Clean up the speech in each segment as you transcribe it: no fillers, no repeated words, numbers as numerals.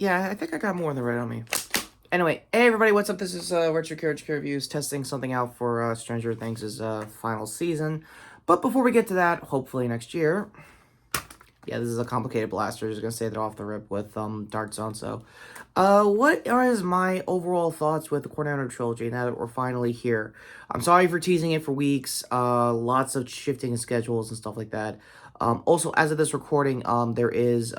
Yeah, I think I got more than red on me. Anyway, hey everybody, what's up? This is Retrokid Reviews, testing something out for Stranger Things' final season. But before we get to that, hopefully next year, yeah, this is a complicated blaster, just gonna say that off the rip with Dark Zone, so. What is my overall thoughts with the Cornetto Trilogy now that we're finally here? I'm sorry for teasing it for weeks, lots of shifting in schedules and stuff like that. Also, as of this recording, there is,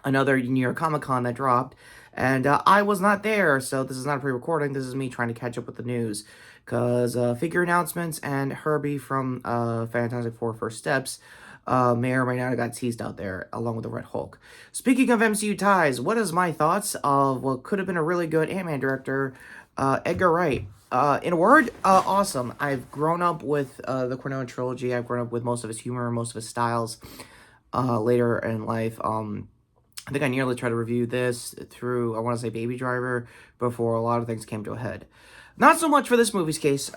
another New York Comic Con that dropped, and I was not there, so this is not a pre-recording. This is me trying to catch up with the news, because figure announcements and Herbie from Fantastic Four First Steps may or may not have got teased out there, along with the Red Hulk. Speaking of MCU ties, what is my thoughts of what could have been a really good Ant-Man director, Edgar Wright? In a word, awesome. I've grown up with the Cornetto trilogy. I've grown up with most of his humor, most of his styles later in life. I think I nearly tried to review this through, I want to say, Baby Driver, before a lot of things came to a head. Not so much for this movie's case.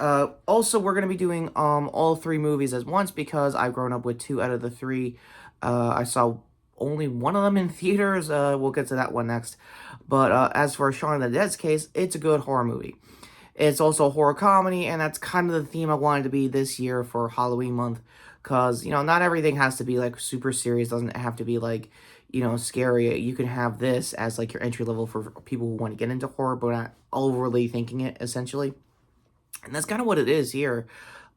Also, we're going to be doing all three movies at once because I've grown up with 2 out of the 3. I saw only one of them in theaters. We'll get to that one next. But as for Shaun of the Dead's case, it's a good horror movie. It's also a horror comedy, and that's kind of the theme I wanted to be this year for Halloween month. Because, you know, not everything has to be, like, super serious. Doesn't have to be, like, you know, scary. You can have this as, like, your entry level for people who want to get into horror, but not overly thinking it, essentially. And that's kind of what it is here.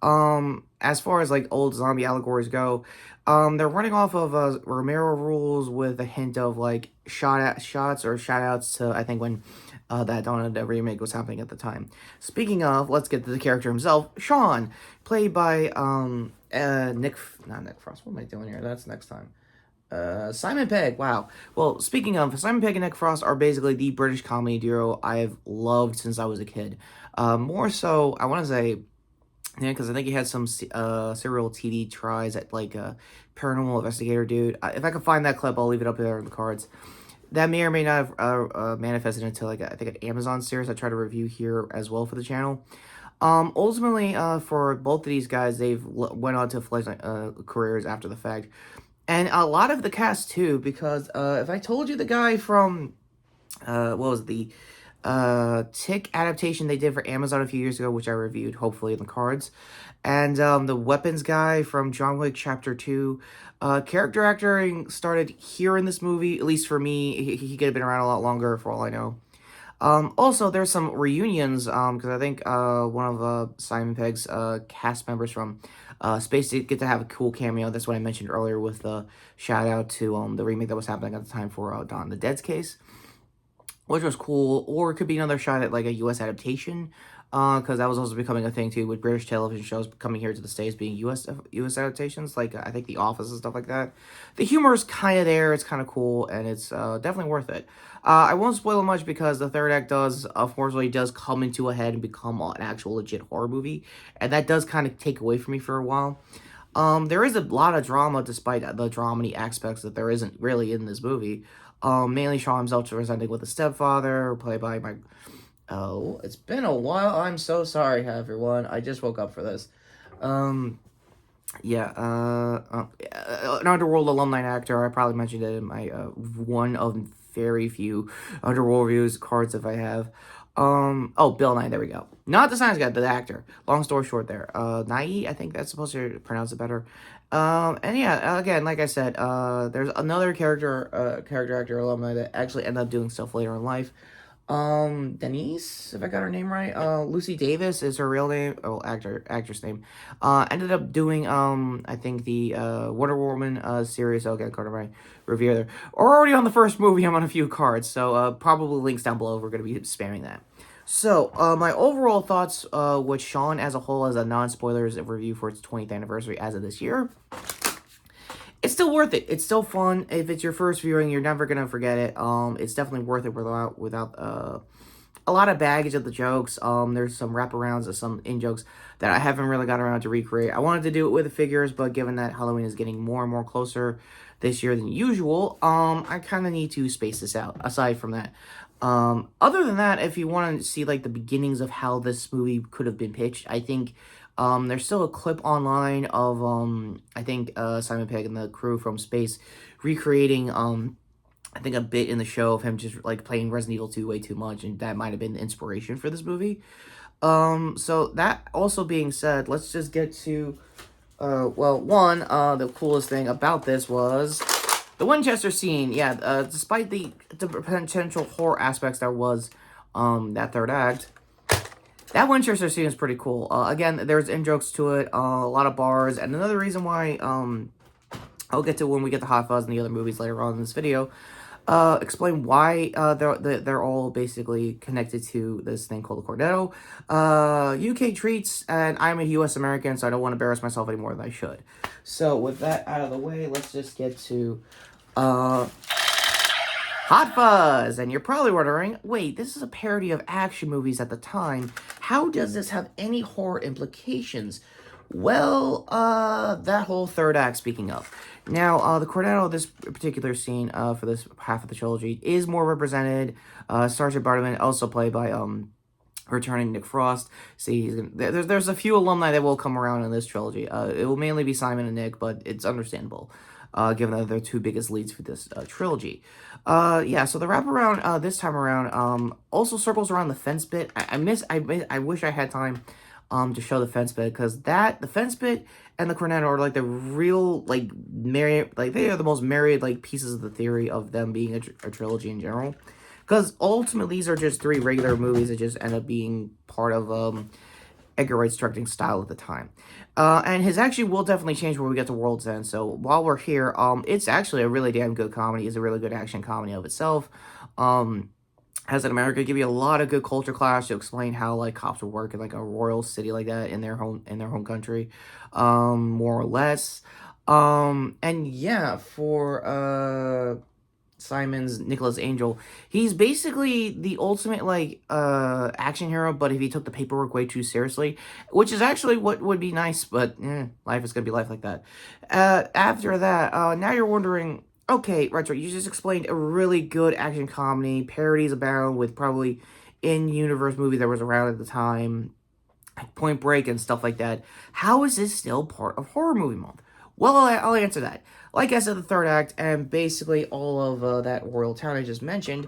As far as, like, old zombie allegories go, they're running off of Romero rules with a hint of, like, shots or shout-outs to, I think, when that Dawn of the Dead remake was happening at the time. Speaking of, let's get to the character himself, Shaun, played by, not Nick Frost, what am I doing here? That's next time. Simon Pegg, wow. Well, speaking of, Simon Pegg and Nick Frost are basically the British comedy duo I've loved since I was a kid. More so, I want to say, yeah, because I think he had some serial TV tries at, like, Paranormal Investigator dude. If I can find that clip, I'll leave it up there in the cards. That may or may not have manifested into, like, I think an Amazon series I try to review here as well for the channel. Ultimately, for both of these guys, they've went on to fledged careers after the fact. And a lot of the cast, too, because if I told you the guy from, what was the Tick adaptation they did for Amazon a few years ago, which I reviewed, hopefully, in the cards, and the weapons guy from John Wick Chapter 2, character actoring started here in this movie, at least for me. He could have been around a lot longer, for all I know. Also, there's some reunions, because I think one of Simon Pegg's cast members from Space did get to have a cool cameo. That's what I mentioned earlier with the shout-out to the remake that was happening at the time for Dawn of the Dead's case, which was cool. Or it could be another shot at, like, a U.S. adaptation, because that was also becoming a thing, too, with British television shows coming here to the States being U.S. adaptations, like, I think The Office and stuff like that. The humor is kind of there, it's kind of cool, and it's definitely worth it. I won't spoil it much because the third act unfortunately does come into a head and become an actual legit horror movie, and that does kind of take away from me for a while. There is a lot of drama despite the dramedy aspects that there isn't really in this movie. Mainly Shaun himself presenting with a stepfather, played by my... Oh, it's been a while. I'm so sorry, everyone. I just woke up for this. Yeah, an Underworld alumni actor. I probably mentioned it in my, one of very few Underworld reviews cards if I have. Oh, Bill Nye, there we go. Not the science guy, the actor. Long story short there. Nye, I think that's supposed to pronounce it better. And yeah, again, like I said, there's another character actor alumni that actually ended up doing stuff later in life. Denise, if I got her name right, Lucy Davis is her real name, actress name, ended up doing, I think the, Wonder Woman, series. Okay, card of my review there. Already on the first movie, I'm on a few cards, so, probably links down below, we're gonna be spamming that. So, my overall thoughts, with Shaun as a whole, as a non-spoilers review for its 20th anniversary as of this year. It's still worth it. It's still fun. If it's your first viewing, you're never gonna forget it. It's definitely worth it without a lot of baggage of the jokes. There's some wraparounds of some in-jokes that I haven't really got around to recreate. I wanted to do it with the figures, but given that Halloween is getting more and more closer this year than usual, I kind of need to space this out, aside from that. Other than that, if you want to see, like, the beginnings of how this movie could have been pitched, I think there's still a clip online of, I think, Simon Pegg and the crew from Space recreating, I think, a bit in the show of him just, like, playing Resident Evil 2 way too much, and that might have been the inspiration for this movie. So that also being said, let's just get to, well, one, the coolest thing about this was the Winchester scene. Yeah, despite the potential horror aspects there was, that third act, that Winchester scene is pretty cool. Again, there's in-jokes to it, a lot of bars, and another reason why, I'll get to when we get to Hot Fuzz and the other movies later on in this video, explain why they're all basically connected to this thing called the Cornetto. UK treats, and I'm a US American, so I don't want to embarrass myself any more than I should. So with that out of the way, let's just get to Hot Fuzz. And you're probably wondering, wait, this is a parody of action movies at the time. How does this have any horror implications? Well, that whole third act, speaking of. Now, the Cornetto, this particular scene, for this half of the trilogy, is more represented. Sergeant Bartleman, also played by, returning Nick Frost. See, there's a few alumni that will come around in this trilogy. It will mainly be Simon and Nick, but it's understandable, given that they're two biggest leads for this, trilogy. Yeah, so the wraparound, this time around, also circles around the fence bit. I wish I had time to show the fence bit, because the fence bit and the Cornetto are, like, the real, like, they are the most married, like, pieces of the theory of them being a trilogy in general. Because ultimately, these are just three regular movies that just end up being part of, Edgar Wright's directing style at the time. And his actually will definitely change when we get to World's End. So while we're here, it's actually a really damn good comedy. It's a really good action comedy of itself. As in America, give you a lot of good culture clash to explain how, like, cops would work in, like, a royal city like that in their home country, more or less. And yeah, for Simon's Nicholas Angel, he's basically the ultimate, like, action hero, but if he took the paperwork way too seriously, which is actually what would be nice, but life is gonna be life like that. After that, now you're wondering, okay, Retro, you just explained a really good action comedy, parodies abound with probably in-universe movie that was around at the time, like Point Break and stuff like that. How is this still part of Horror Movie Month? Well, I'll answer that. Like I said, the third act and basically all of that royal town I just mentioned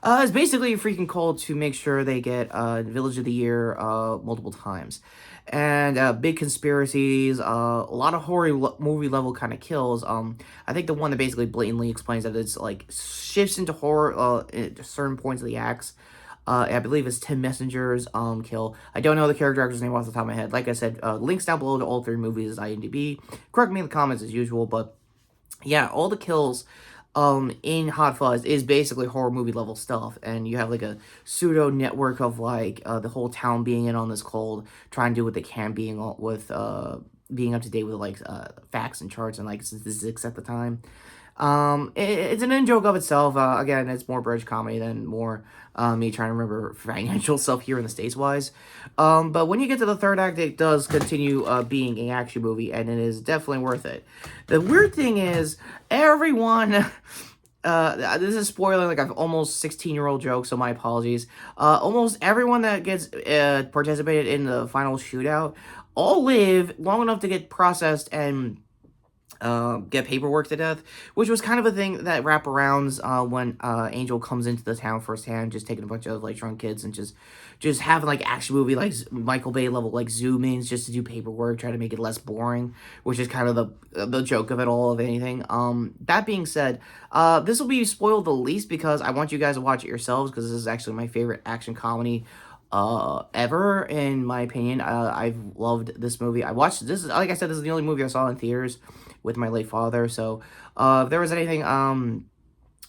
is basically a freaking call to make sure they get Village of the Year multiple times. And big conspiracies, a lot of horror movie level kind of kills. I think the one that basically blatantly explains that it's, like, shifts into horror at certain points of the acts. I believe it's Tim Messenger's kill. I don't know the character actor's name off the top of my head. Like I said, links down below to all three movies is IMDb. Correct me in the comments as usual, but yeah, all the kills in Hot Fuzz is basically horror movie level stuff, and you have, like, a pseudo network of, like, the whole town being in on this cold, trying to do what they can, being up to date with, like, facts and charts and, like, statistics at the time. It's an in-joke of itself. Again, it's more bridge comedy than more me trying to remember financial stuff here in the States-wise. But when you get to the third act, it does continue being an action movie, and it is definitely worth it. The weird thing is, everyone... this is spoiling, like, an almost 16-year-old joke, so my apologies. Almost everyone that gets participated in the final shootout all live long enough to get processed and get paperwork to death, which was kind of a thing that wraparounds when Angel comes into the town firsthand, just taking a bunch of, like, drunk kids and just having, like, action movie, like, Michael Bay level, like, zoom-ins just to do paperwork, try to make it less boring, which is kind of the joke of it all, of anything. That being said, this will be spoiled the least because I want you guys to watch it yourselves, because this is actually my favorite action comedy ever, in my opinion. I've loved this movie. I watched this, like I said, this is the only movie I saw in theaters with my late father, so if there was anything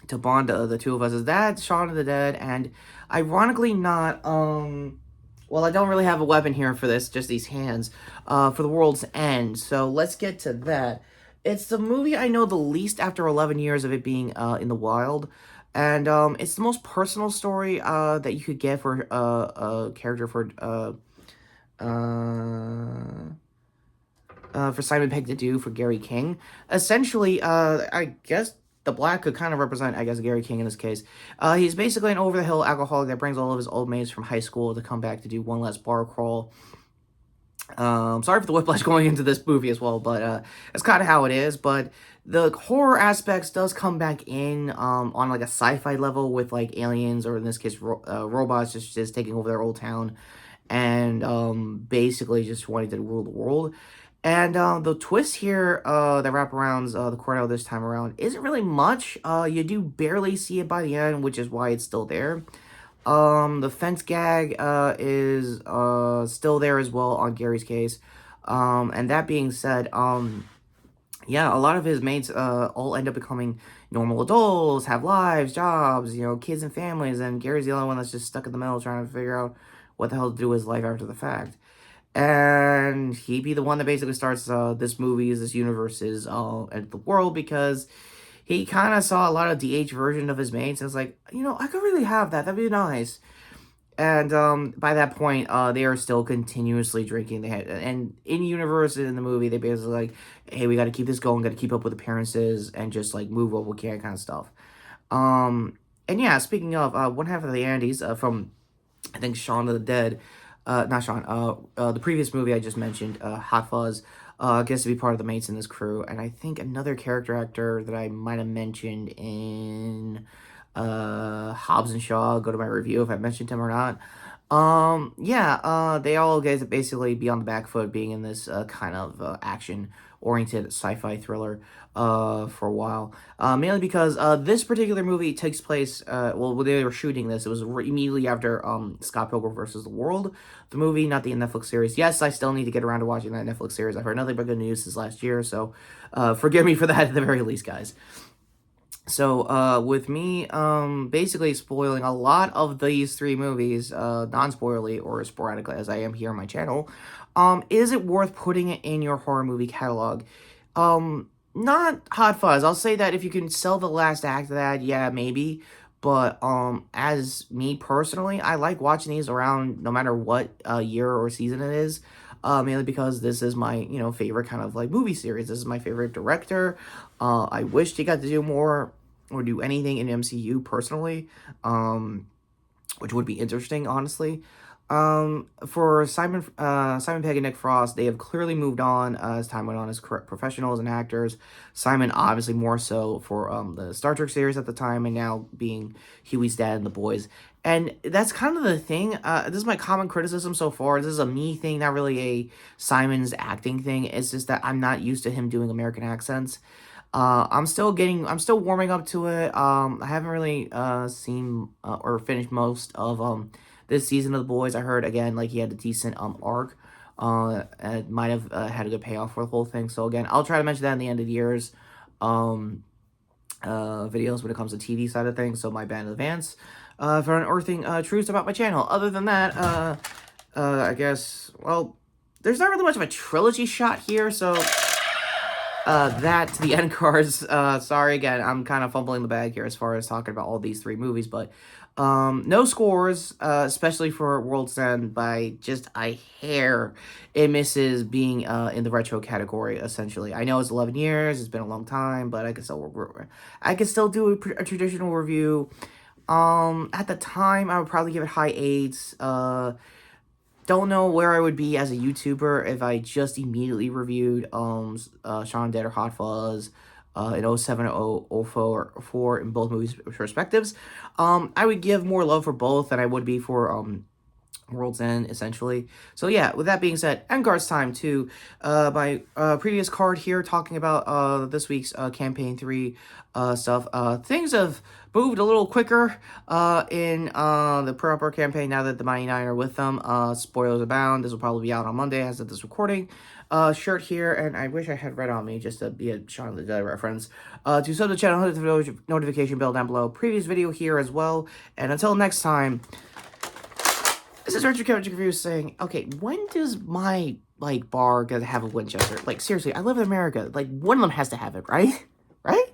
to bond the two of us, is that Shaun of the Dead, and ironically not, well, I don't really have a weapon here for this, just these hands, for The World's End, so let's get to that. It's the movie I know the least after 11 years of it being in the wild, and it's the most personal story that you could get for a character for Simon Pegg to do for Gary King. Essentially, I guess the black could kind of represent, I guess, Gary King in this case. He's basically an over-the-hill alcoholic that brings all of his old mates from high school to come back to do one last bar crawl. Sorry for the whiplash going into this movie as well, but it's kind of how it is. But the horror aspects does come back in on like a sci-fi level with like aliens, or in this case robots just taking over their old town, and basically just wanting to rule the world. And the twist here that wrap arounds the Cornetto this time around isn't really much. You do barely see it by the end, which is why it's still there. The fence gag is still there as well on Gary's case. And that being said, yeah, a lot of his mates all end up becoming normal adults, have lives, jobs, you know, kids and families, and Gary's the only one that's just stuck in the middle trying to figure out what the hell to do with his life after the fact. And he'd be the one that basically starts this movie, this universe's end of the world, because he kind of saw a lot of DH version of his mates and was like, you know, I could really have that. That'd be nice. And by that point, they are still continuously drinking. And in universe, in the movie, they basically like, hey, we got to keep this going, got to keep up with appearances, and just like move what we can, kind of stuff. And yeah, speaking of one half of the Andes from, I think, Shaun of the Dead, not Shaun, the previous movie I just mentioned, Hot Fuzz, gets to be part of the mates in this crew. And I think another character actor that I might have mentioned in Hobbs and Shaw, go to my review if I mentioned him or not. Yeah, they all get to basically be on the back foot being in this kind of action-oriented sci-fi thriller for a while. Mainly because this particular movie takes place, well, when they were shooting this, it was immediately after Scott Pilgrim versus the World, the movie, not the Netflix series. Yes, I still need to get around to watching that Netflix series. I've heard nothing but good news since last year, so forgive me for that at the very least, guys. So, with me, basically spoiling a lot of these three movies, non-spoilerly or sporadically as I am here on my channel, is it worth putting it in your horror movie catalog? Not Hot Fuzz. I'll say that if you can sell the last act of that, yeah, maybe. But, as me personally, I like watching these around no matter what year or season it is. Mainly because this is my, you know, favorite kind of like movie series. This is my favorite director. I wished he got to do more or do anything in MCU personally, which would be interesting, honestly. For Simon Pegg and Nick Frost, they have clearly moved on as time went on as professionals and actors. Simon, obviously, more so for the Star Trek series at the time, and now being Huey's dad in The Boys. And that's kind of the thing. This is my common criticism so far. This is a me thing, not really a Simon's acting thing. It's just that I'm not used to him doing American accents. I'm still warming up to it. I haven't really seen or finished most of this season of The Boys. I heard again like he had a decent arc. It might have had a good payoff for the whole thing. So again, I'll try to mention that in the end of the year's videos when it comes to TV side of things. So my bad in advance for unearthing truths about my channel. Other than that, I guess, well, there's not really much of a trilogy shot here, so that to the end cards. Sorry again, I'm kind of fumbling the bag here as far as talking about all these three movies, but no scores, especially for World's End, by just a hair. It misses being in the retro category, essentially. I know it's 11 years, it's been a long time, but I can still do a traditional review. At the time, I would probably give it high 8s. Don't know where I would be as a YouTuber if I just immediately reviewed Shaun Dead or Hot Fuzz in 07 or 04 in both movies' perspectives. I would give more love for both than I would be for World's End, essentially. So yeah, with that being said, end cards time to my previous card here talking about this week's campaign 3 stuff. Things have moved a little quicker in the proper campaign now that the Mighty Nine are with them. Spoilers abound. This will probably be out on Monday as of this recording. Shirt here, and I wish I had red on me just to be a Shaun of the Dead reference. To sub the channel, hit the notification bell down below. Previous video here as well. And until next time, this is Retrokid Reviews saying, okay, when does my, like, bar gonna have a Winchester? Like, seriously, I live in America. Like, one of them has to have it, right? Right?